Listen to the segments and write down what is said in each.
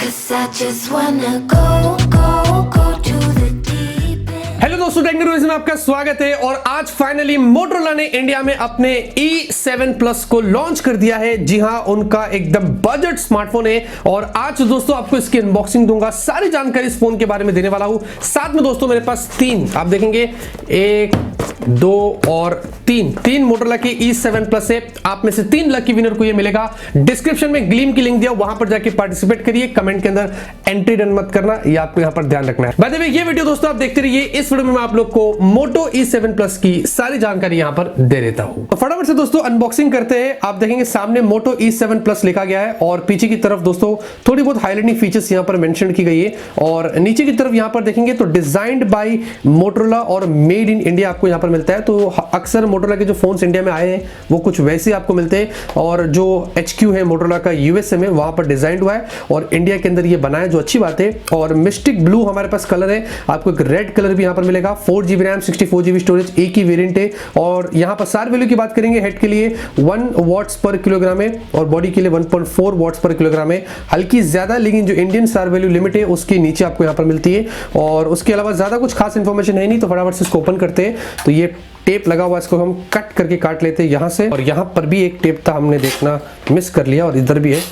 'Cause I just wanna go to the deep end. Hello दोस्तों, टेक्नोरेविewww में आपका स्वागत है। और आज फाइनली मोटोरोला ने इंडिया में अपने E7 Plus को लॉन्च कर दिया है। जी हां, उनका एकदम बजट स्मार्टफोन है। और आज दोस्तों आपको इसकी अनबॉक्सिंग दूंगा, सारी जानकारी इस फोन के बारे में देने वाला हूं। साथ में दोस्तों मेरे पास तीन, आप देखेंगे 1, 2 और 3 मोटोरोला के E7 Plus है। आप में से 3 लकी विनर को ये मिलेगा। डिस्क्रिप्शन में ग्लीम की लिंक दिया, वहां पर जाके पार्टिसिपेट करिए। कमेंट के अंदर एंट्री डन मत करना, ये आपको यहां पर ध्यान रखना है। बाय द वे, ये वीडियो दोस्तों आप देखते रहिए। इस वीडियो में मैं आप लोग को मोटो E7 Plus की सारी जानकारी यहां पर दे देता हूं। तो फटाफट से दोस्तों अनबॉक्सिंग करते हैं। आप देखेंगे सामने मोटो E7 Plus लिखा गया है और पीछे की तरफ दोस्तों थोड़ी बहुत हाइलाइटिंग फीचर्स यहां पर मेंशन की गई है। और नीचे की तरफ यहां पर देखेंगे तो डिजाइन्ड बाय मोटोरोला और मेड इन इंडिया आपको यहां पर मिलता है। तो अक्सर मोटोरोला के जो फोन्स इंडिया में आए हैं वो कुछ वैसे आपको मिलते हैं, और जो HQ है मोटोरोला का यूएसए में, वहां पर डिजाइन हुआ है और इंडिया के अंदर ये बना है, जो अच्छी बात है। और मिस्टिक ब्लू हमारे पास कलर है, आपको एक रेड कलर भी यहां पर मिलेगा। 4GB रैम 64GB स्टोरेज, एक ही वेरिएंट है। और यहां पर सार वैल्यू की बात करेंगे, हेड के लिए 1 वॉट्स पर किलोग्राम है और बॉडी के लिए 1.4 वॉट्स पर किलोग्राम है। हल्की ज्यादा, लेकिन जो इंडियन सार वैल्यू लिमिट है उसके नीचे आपको यहां पर मिलती है। और उसके अलावा ज्यादा कुछ खास इंफॉर्मेशन है नहीं, तो फटाफट से इसको ओपन करते हैं। तो ये टेप लगा हुआ, इसको हम कट करके काट लेते हैं यहां से। और यहां पर भी एक टेप था, हमने देखना मिस कर लिया, और इधर भी है।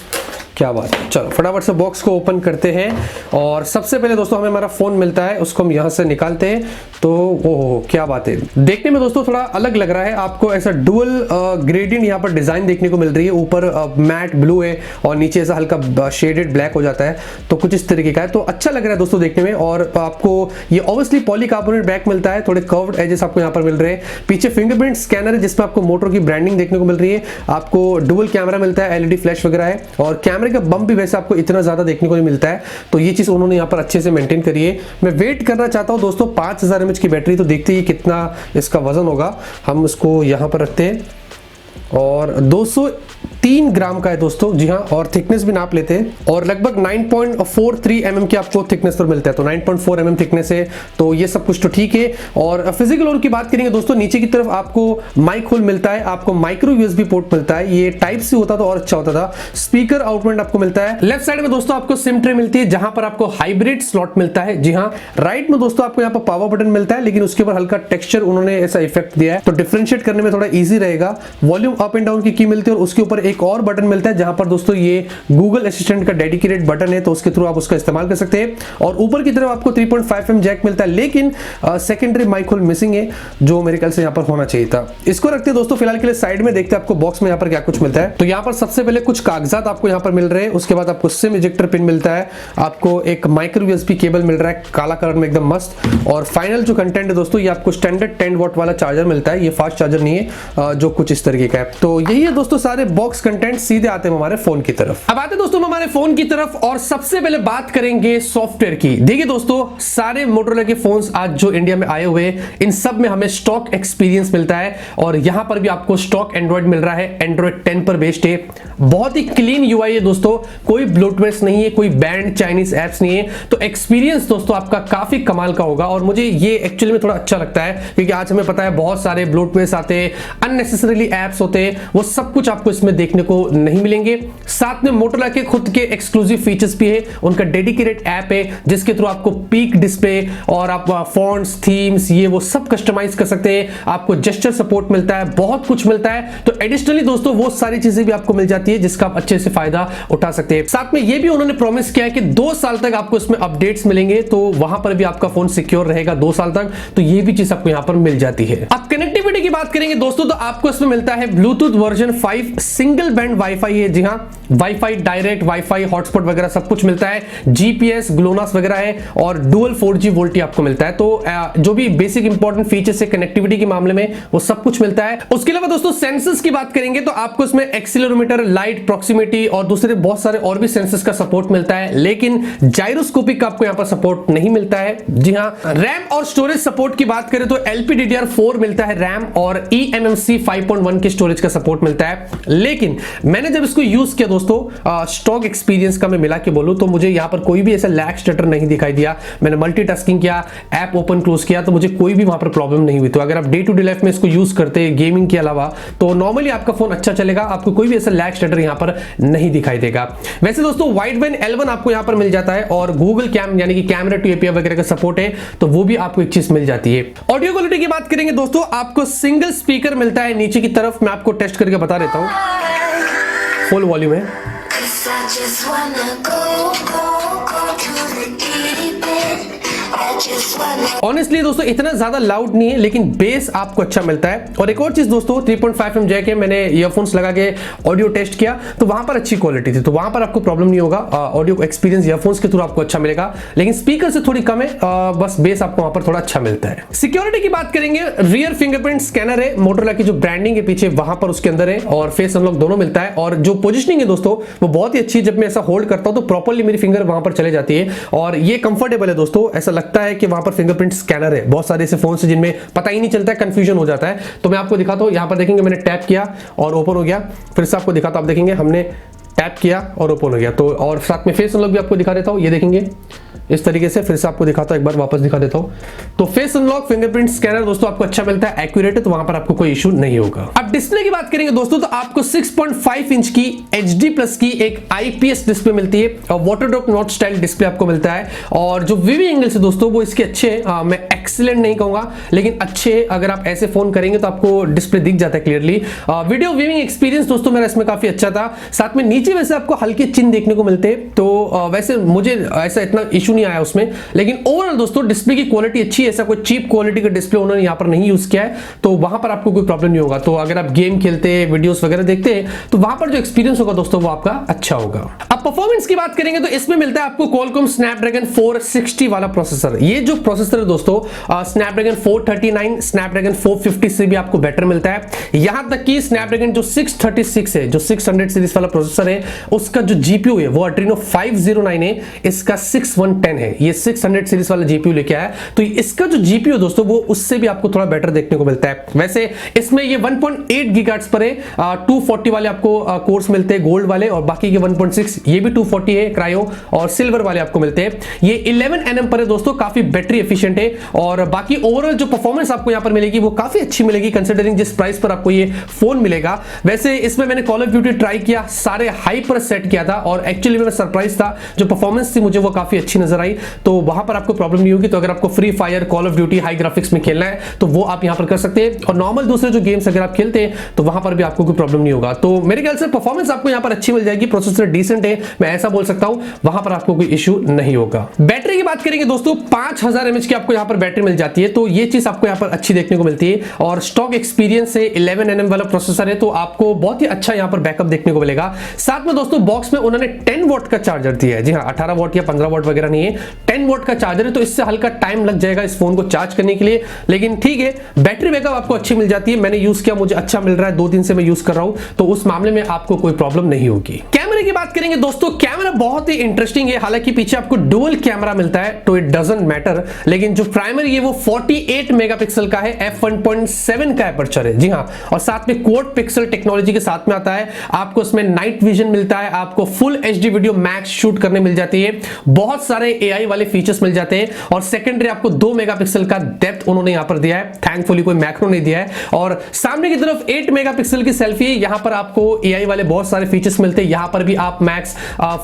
क्या बात है। चलो फटाफट से बॉक्स को ओपन करते हैं। और सबसे पहले दोस्तों हमें हमारा फोन मिलता है, उसको हम यहां से निकालते हैं। तो ओह क्या बात है, देखने में दोस्तों थोड़ा अलग लग रहा है। आपको ऐसा डुअल ग्रेडियंट यहां पर डिजाइन देखने को मिल रही है। ऊपर मैट ब्लू है और नीचे ऐसा हल्का शेडेड ब्लैक हो जाता है, तो कुछ इस तरीके का है। तो अच्छा लग रहा है दोस्तों देखने में। और आपको ये ऑब्वियसली पॉलीकार्बोनेट बैक मिलता है, थोड़े कर्व्ड एजेस आपको यहां पर मिल रहे हैं। पीछे फिंगरप्रिंट स्कैनर है जिसमें आपको मोटो की ब्रांडिंग देखने को मिल रही है। आपको डुअल कैमरा मिलता है, LED फ्लैश वगैरह है। और कैमरे का बम्प भी वैसे आपको इतना ज्यादा देखने को नहीं मिलता है, तो ये चीज उन्होंने यहाँ पर अच्छे से मेंटेन करी है। मैं वेट करना चाहता हूँ दोस्तों 5000 mAh की बैटरी, तो देखते ही कितना इसका वजन होगा। हम उसको यहाँ पर रखते हैं और 203 ग्राम का है दोस्तों। जी हाँ, और थिकनेस भी नाप लेते हैं और लगभग 9.43 mm की आपको थिकनेस पर मिलता है। तो 9.4 mm थिकनेस है, तो ये सब कुछ तो ठीक है। और फिजिकल और की बात करेंगे दोस्तों, नीचे की तरफ आपको माइक होल मिलता है, आपको माइक्रो USB पोर्ट मिलता है। ये टाइप सी होता तो और अच्छा होता था। स्पीकर आउटपुट आपको मिलता है। लेफ्ट साइड में दोस्तों आपको सिम ट्रे मिलती है, जहां पर आपको हाइब्रिड स्लॉट मिलता है। जी हाँ, राइट में दोस्तों आपको यहाँ पर पावर बटन मिलता है, लेकिन उसके ऊपर हल्का टेक्सचर उन्होंने ऐसा इफेक्ट दिया है, तो डिफरेंशिएट करने में थोड़ा ईजी रहेगा। वॉल्यूम अप एंड डाउन की मिलती है, और उसके ऊपर एक और बटन मिलता है जहां पर दोस्तों ये गूगल असिस्टेंट का डेडिकेटेड बटन है, तो उसके थ्रू आप उसका इस्तेमाल कर सकते हैं। और ऊपर की तरफ आपको 3.5mm जैक मिलता है, लेकिन सेकेंडरी माइक होल मिसिंग है, जो मेरे ख्याल से यहां पर होना चाहिए था। इसको रखते हैं दोस्तों फिलहाल के लिए साइड में, देखते हैं आपको बॉक्स में यहां पर क्या कुछ मिलता है। तो यहां पर सबसे पहले कुछ कागजात आपको यहां पर मिल रहे हैं। उसके बाद आपको सिम इजेक्टर पिन मिलता है, आपको एक माइक्रो USB केबल मिल रहा है काला कलर में एकदम मस्त। और फाइनल जो कंटेंट है दोस्तों, ये आपको स्टैंडर्ड 10 वॉट वाला चार्जर मिलता है। ये फास्ट चार्जर नहीं है, जो कुछ इस तरीके का है। तो यही है दोस्तों सारे बॉक्स कंटेंट। सीधे आते हैं हमारे फोन की तरफ। अब आते हैं दोस्तों हमारे फोन की तरफ, और सबसे पहले बात करेंगे सॉफ्टवेयर की। देखिए दोस्तों, सारे मोटोरोला के फोन्स आज जो इंडिया में आए हुए, इन सब में हमें स्टॉक एक्सपीरियंस मिलता है। और यहां पर भी आपको स्टॉक एंड्रॉइड मिल रहा है, एंड्रॉइड 10 पर बेस्ड है। बहुत ही क्लीन UI है दोस्तों, कोई ब्लोटवेयर नहीं है, कोई बैंड चाइनीज एप्स नहीं है। तो एक्सपीरियंस दोस्तों आपका काफी कमाल का होगा। और मुझे ये एक्चुअली में थोड़ा अच्छा लगता है, क्योंकि आज हमें पता है बहुत सारे ब्लोटवेयर आते हैं, अननेसेसरीली एप्स होते हैं, वो सब कुछ आपको इसमें देखने को नहीं मिलेंगे। साथ में मोटोरोला के खुद के एक्सक्लूसिव फीचर्स भी है। उनका डेडिकेटेड ऐप है जिसके थ्रू आपको पीक डिस्प्ले और आप फॉन्ट्स, थीम्स, ये वो सब कस्टमाइज कर सकते हैं। आपको जेस्चर सपोर्ट मिलता है, बहुत कुछ मिलता है। तो एडिशनली दोस्तों वो सारी चीजें भी आपको मिल जाती है, जिसका आप अच्छे से फायदा उठा सकते हैं। साथ में ये भी उन्होंने प्रॉमिस किया है कि 2 साल तक आपको इसमें अपडेट्स मिलेंगे, तो वहां पर भी आपका फोन सिक्योर रहेगा 2 साल तक। तो ये भी चीज आपको यहां पर मिल जाती है। अब कनेक्टिविटी की बात करेंगे दोस्तों, तो आपको इसमें मिलता है Bluetooth version 5 single band wifi है। जी हाँ, वाईफाई डायरेक्ट, वाईफाई हॉटस्पॉट वगैरह सब कुछ मिलता है। GPS, ग्लोनास वगैरह है, और डुअल 4G वोल्टी आपको मिलता है। तो जो भी बेसिक इंपॉर्टेंट फीचर्स है कनेक्टिविटी के मामले में, वो सब कुछ मिलता है। उसके अलावा दोस्तों सेंसर्स की बात करेंगे, तो आपको इसमें एक्सीलरोमीटर, लाइट, प्रॉक्सिमिटी और दूसरे बहुत सारे और भी सेंसर्स का सपोर्ट मिलता है, लेकिन जायरोस्कोपिक का आपको यहां पर सपोर्ट नहीं मिलता है। जी हाँ, रैम और स्टोरेज सपोर्ट की बात करें तो LPDDR4 मिलता है रैम, और eMMC 5.1 की स्टोरेज लैंग्वेज का सपोर्ट मिलता है। लेकिन मैंने जब इसको यूज किया दोस्तों, स्टॉक एक्सपीरियंस का मैं मिला के बोलूं तो मुझे यहाँ पर कोई भी ऐसा लैग स्टटर नहीं दिखाई दिया। मैंने मल्टीटास्किंग किया, ऐप ओपन क्लोज किया, तो मुझे कोई भी वहां पर प्रॉब्लम नहीं हुई। तो अगर आप डे टू डे लाइफ में इसको यूज करते हैं गेमिंग के अलावा, तो नॉर्मली आपका फोन अच्छा चलेगा, आपको कोई भी ऐसा लैग स्टटर यहाँ पर नहीं दिखाई देगा। वैसे दोस्तों वाइड बैंड L1 आपको यहाँ पर मिल जाता है और गूगल कैम यानी कि कैमरा टू एपीआई वगैरह का सपोर्ट है, तो वो भी आपको एक चीज मिल जाती है। ऑडियो क्वालिटी की बात करेंगे दोस्तों, आपको सिंगल स्पीकर मिलता है नीचे की तरफ, मैं आपको टेस्ट करके बता देता हूं। फुल वॉल्यूम है। ऑनेस्टली दोस्तों इतना ज्यादा लाउड नहीं है, लेकिन बेस आपको अच्छा मिलता है। और एक और चीज दोस्तों, 3.5mm जैक है, मैंने ईयरफोन्स लगा के ऑडियो टेस्ट किया तो वहां पर अच्छी क्वालिटी थी, तो वहां पर आपको प्रॉब्लम नहीं होगा। ऑडियो एक्सपीरियंस ईयरफोन्स के थ्रू आपको अच्छा मिलेगा, लेकिन स्पीकर से थोड़ी कम है, बस बेस आपको वहां पर थोड़ा अच्छा मिलता है। सिक्योरिटी की बात करेंगे, रियर फिंगरप्रिंट स्कैनर है, मोटोरोला की जो ब्रांडिंग है पीछे वहां पर उसके अंदर है, और फेस अनलॉक दोनों मिलता है। और जो पोजिशनिंग है दोस्तों वो बहुत ही अच्छी है, जब मैं ऐसा होल्ड करता हूं तो प्रॉपर्ली मेरी फिंगर वहां पर चले जाती है, और ये कंफर्टेबल है दोस्तों। ऐसा लगता है कि वहां पर फिंगरप्रिंट स्कैनर है। बहुत सारे ऐसे फोन से जिनमें पता ही नहीं चलता है, कंफ्यूजन हो जाता है। तो मैं आपको दिखाता हूं, यहां पर देखेंगे मैंने टैप किया और ओपन हो गया, फिर से आपको दिखाता हूं, आप देखेंगे हमने टैप किया और ओपन हो गया। तो और साथ में फेस अनलॉक भी आपको दिखा देता हूं, ये देखेंगे इस तरीके से, फिर से आपको दिखाता हूं, एक बार वापस दिखा देता हूं। तो फेस अनलॉक फिंगरप्रिंट स्कैनर दोस्तों आपको अच्छा मिलता है, एक्यूरेट है, तो वहां पर आपको कोई इशू नहीं होगा। अब डिस्प्ले की बात करेंगे दोस्तों, तो आपको 6.5 इंच की HD प्लस की एक IPS डिस्प्ले मिलती है, और water drop not style display आपको मिलता है। और जो विविंग एंगल से दोस्तों वो इसके अच्छे, मैं एक्सीलेंट नहीं कहूंगा लेकिन अच्छे, अगर आप ऐसे फोन करेंगे तो आपको डिस्प्ले दिख जाता है क्लियरली। वीडियो विविंग एक्सपीरियंस दोस्तों मेरा इसमें काफी अच्छा था। साथ में नीचे वैसे आपको हल्के चिन्ह देखने को मिलते हैं, तो वैसे मुझे ऐसा इतना इशू नहीं आया उसमें, लेकिन ओवरऑल दोस्तों डिस्प्ले की क्वालिटी अच्छी है। ऐसा कोई चीप क्वालिटी का डिस्प्ले उन्होंने यहां पर नहीं यूज किया है, तो वहां पर आपको कोई प्रॉब्लम नहीं होगा। तो अगर आप गेम खेलते हैं, वीडियोस वगैरह देखते हैं, तो वहां पर जो एक्सपीरियंस होगा दोस्तों वो आपका अच्छा होगा। अब परफॉर्मेंस की बात करेंगे तो इसमें मिलता है आपको Qualcomm Snapdragon 460 वाला प्रोसेसर। ये जो प्रोसेसर है दोस्तों, Snapdragon 439, Snapdragon 450 से भी आपको बेटर मिलता है। यहां तक कि Snapdragon जो 636 है, जो 600 सीरीज वाला प्रोसेसर है, उसका जो जीपीयू है वो Adreno 509 है, इसका 6110 है। ये 600 सीरीज वाला जीपीयू लेके आया, तो इसका जो जीपीयू दोस्तों वो उससे भी आपको थोड़ा बेटर देखने को मिलता है। वैसे इसमें ये 1.8 गीगाहर्ट्ज पर है, 240 वाले आपको कोर्स मिलते हैं गोल्ड वाले, और बाकी के 1.6 ये भी 240 है क्रायो, और सिल्वर वाले आपको मिलते हैं। ये 11 nm पर है दोस्तों, काफी बैटरी एफिशिएंट है, और बाकी ओवरऑल जो परफॉर्मेंस आपको यहां पर मिलेगी वो काफी अच्छी मिलेगी कंसीडरिंग जिस प्राइस पर आपको ये फोन मिलेगा। वैसे इसमें मैंने कॉल ऑफ ड्यूटी ट्राई किया, सारे हाई पर सेट किया था, और एक्चुअली मैं सरप्राइज था, जो परफॉर्मेंस थी मुझे वो काफी अच्छी नजर आई, तो वहां पर आपको प्रॉब्लम नहीं होगी। तो अगर आपको free fire, call of duty high graphics में खेलना है तो वो आप यहां पर कर सकते हैं, और नॉर्मल दूसरे जो गेम्स अगर आप खेलते हैं तो वहां पर भी आपको कोई प्रॉब्लम नहीं होगा। तो मेरे ख्याल से परफॉर्मेंस आपको यहां पर अच्छी मिल जाएगी, प्रोसेसर डिसेंट है, मैं ऐसा बोल सकता हूं, वहां पर आपको कोई इशू नहीं होगा। बैटरी की बात करेंगे दोस्तों, 5000 mAh की आपको यहां पर बैटरी मिल जाती है, तो ये चीज आपको यहां पर अच्छी देखने को मिलती है। और स्टॉक एक्सपीरियंस से 11 nm वाला प्रोसेसर है, तो आपको बहुत ही अच्छा यहां पर बैकअप देखने को मिलेगा। साथ में दोस्तों बॉक्स में उन्होंने 10 वॉट का चार्जर दिया है। जी हां, 18 वॉट या 15 वॉट वगैरह नहीं है, 10 वॉट का चार्जर है, तो इससे हल्का टाइम लग जाएगा इस फोन को चार्ज करने के लिए, लेकिन ठीक है, बैटरी बैकअप आपको अच्छी मिल जाती है। मैंने यूज किया, मुझे अच्छा मिल रहा है, 2 दिन से मैं यूज कर रहा हूं, तो उस मामले में आपको कोई प्रॉब्लम नहीं होगी। कैमरे की बात करेंगे दोस्तों, कैमरा बहुत ही इंटरेस्टिंग है। हालांकि पीछे आपको डुअल कैमरा मिलता है, तो इट डजंट मैटर, लेकिन जो प्राइमरी है वो 48 मेगापिक्सल का है, f1.7 का एपर्चर है। जी हां, और साथ में क्वाड पिक्सल टेक्नोलॉजी के साथ में आता है। आपको इसमें नाइट विजन मिलता है, आपको full HD video max shoot करने मिल जाती है, बहुत सारे AI वाले फीचर्स मिल जाते हैं, और सेकेंडरी आपको 2 मेगापिक्सल का डेप्थ उन्होंने यहां पर दिया है, थैंकफुली कोई मैक्रो नहीं दिया है। और सामने की तरफ 8 मेगापिक्सल की सेल्फी है, यहां पर आपको AI वाले बहुत सारे फीचर्स मिलते हैं, यहां पर भी आप मैक्स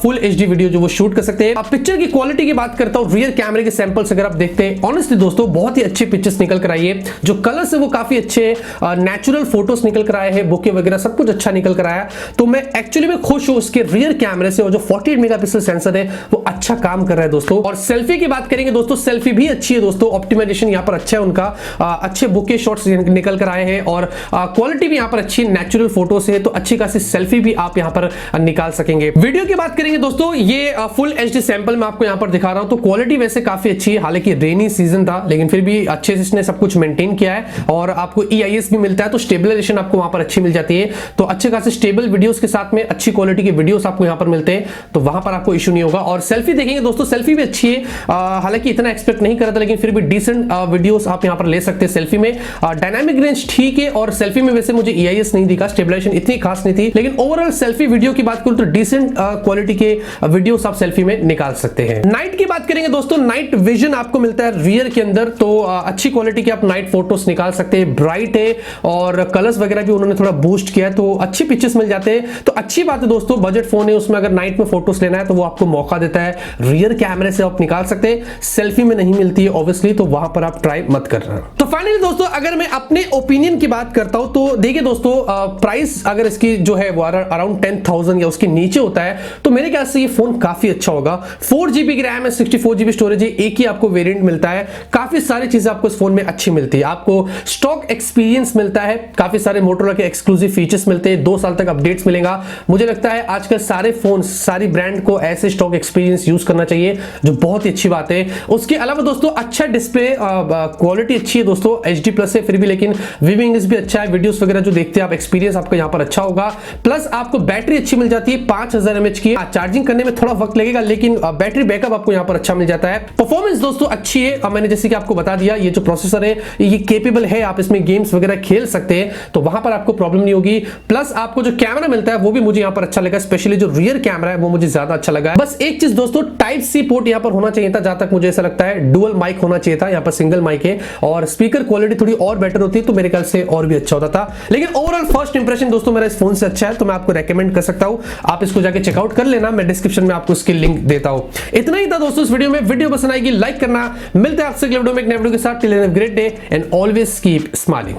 फुल HD वीडियो जो वो शूट कर सकते हैं। अब पिक्चर की क्वालिटी की बात करता हूं, रियर कैमरे के सैंपल्स अगर आप देखते हैं, ऑनेस्टली दोस्तों बहुत ही अच्छी पिक्चर्स निकल कर आई है, जो कलर्स है वो काफी अच्छे, नेचुरल फोटोज निकल कर आए हैं, बुके वगैरह सब कुछ अच्छा निकल कर आया। तो मैं एक्चुअली में खुश हूं उसके रियर कैमरे से, और जो 48 मेगापिक्सल सेंसर है वो अच्छा काम कर रहा है दोस्तों। और सेल्फी की बात करेंगे दोस्तों, सेल्फी भी अच्छी है दोस्तों, ऑप्टिमाइजेशन यहां पर अच्छा है उनका, अच्छे बुके शॉट्स निकल कर आए हैं, और क्वालिटी भी यहां पर अच्छी नेचुरल फोटो से, तो अच्छी खासी सेल्फी भी आप यहां पर निकाल सकेंगे। वीडियो की बात करेंगे दोस्तों, ये फुल HD सैंपल मैं आपको यहां पर दिखा रहा हूं, तो क्वालिटी वैसे काफी अच्छी है। हालांकि रेनी सीजन था, लेकिन फिर भी अच्छे से इसने सब कुछ मेंटेन किया है, और आपको EIS भी मिलता है, तो स्टेबलाइजेशन आपको वहां पर अच्छी मिल जाती है। तो अच्छे खासे स्टेबल वीडियोस के साथ में अच्छी क्वालिटी के वीडियोस आपको यहां पर मिलते हैं, तो वहां पर आपको इशू नहीं होगा। और सेल्फी देखेंगे दोस्तों, सेल्फी सेल्फी भी अच्छी है, हालांकि इतना एक्सपेक्ट नहीं कर रहा था, लेकिन फिर भी डिसेंट वीडियोस आप यहां पर ले सकते हैं सेल्फी में। डायनामिक रेंज ठीक है, और सेल्फी में वैसे मुझे EIS नहीं दिखा, स्टेबलाइजेशन इतनी खास नहीं थी, लेकिन ओवरऑल सेल्फी वीडियो की बात करूं तो डिसेंट क्वालिटी के वीडियोस आप सेल्फी में निकाल सकते हैं। नाइट की बात करेंगे दोस्तों, नाइट विजन आपको मिलता है रियर के अंदर, तो अच्छी क्वालिटी के आप नाइट फोटोज निकाल सकते हैं। ब्राइट है और कलर्स वगैरह भी उन्होंने थोड़ा बूस्ट किया है, तो अच्छी पिक्चर्स मिल जाते हैं। तो अच्छी बात है दोस्तों, बजट फोन है, उसमें अगर नाइट में फोटोज लेना है तो वो आपको मौका देता है। रियर कैमरे से आप निकाल सकते हैं, सेल्फी में नहीं मिलती है ऑब्वियसली, तो वहां पर आप ट्राई मत करना। तो फाइनली दोस्तों, अगर मैं अपने ओपिनियन की बात करता हूं तो देखिए दोस्तों, प्राइस अगर इसकी जो है वो अराउंड 10,000 या उसके नीचे होता है तो मेरे ख्याल से ये फोन काफी अच्छा होगा। 4GB की रैम है, 64GB स्टोरेज है, एक ही आपको वेरिएंट मिलता है, काफी सारी चीजें आपको इस फोन में अच्छी मिलती है। आपको स्टॉक एक्सपीरियंस मिलता है, काफी सारे मोटोरोला के एक्सक्लूसिव फीचर्स मिलते हैं, 2 साल तक अपडेट्स मिलेगा। मुझे लगता है आजकल सारे फोन, सारी ब्रांड को ऐसे स्टॉक एक्सपीरियंस यूज करना चाहिए, जो बहुत ही अच्छी बात है। उसके अलावा दोस्तों अच्छा डिस्प्ले क्वालिटी अच्छी है दोस्तों, HD+ है फिर भी, लेकिन व्यू इंग्लिश भी अच्छा है, वीडियोस वगैरह जो देखते हैं आप, एक्सपीरियंस आपका यहाँ पर अच्छा होगा। प्लस आपको बैटरी अच्छी मिल जाती है, 5000 mAh की। चार्जिंग करने में थोड़ा वक्त लगेगा, लेकिन बैटरी बैकअप आपको यहाँ पर अच्छा मिल जाता है। परफॉर्मेंस दोस्तों अच्छी है, मैंने जैसे कि आपको बता दिया, ये जो प्रोसेसर है ये केपेबल है, आप इसमें गेम्स वगैरह खेल सकते हैं, तो वहां पर आपको प्रॉब्लम नहीं होगी। प्लस आपको जो कैमरा मिलता है वो भी मुझे यहाँ पर अच्छा लगा, स्पेशली जो रियर कैमरा है वो मुझे ज्यादा अच्छा लगा है। बस एक चीज दोस्तों, Type-C पोर्ट यहाँ पर होना चाहिए था, जहां तक मुझे ऐसा लगता है। डुअल माइक होना चाहिए था, यहाँ पर सिंगल माइक है, और स्पीकर क्वालिटी थोड़ी और बेटर होती है तो मेरे ख्याल से और भी अच्छा होता था। लेकिन ओवरऑल फर्स्ट इंप्रेशन दोस्तों मेरा इस फोन से अच्छा है, तो मैं आपको रेकमेंड कर सकता हूं, आप इसको जाके चेकआउट कर लेना, मैं डिस्क्रिप्शन में आपको इसकी लिंक देता हूं। इतना ही था दोस्तों इस वीडियो में। वीडियो पसंद आएगी लाइक करना, मिलते हैं आपसे अगले वीडियो में एक नए वीडियो के साथ। Till then have a great day and always keep smiling.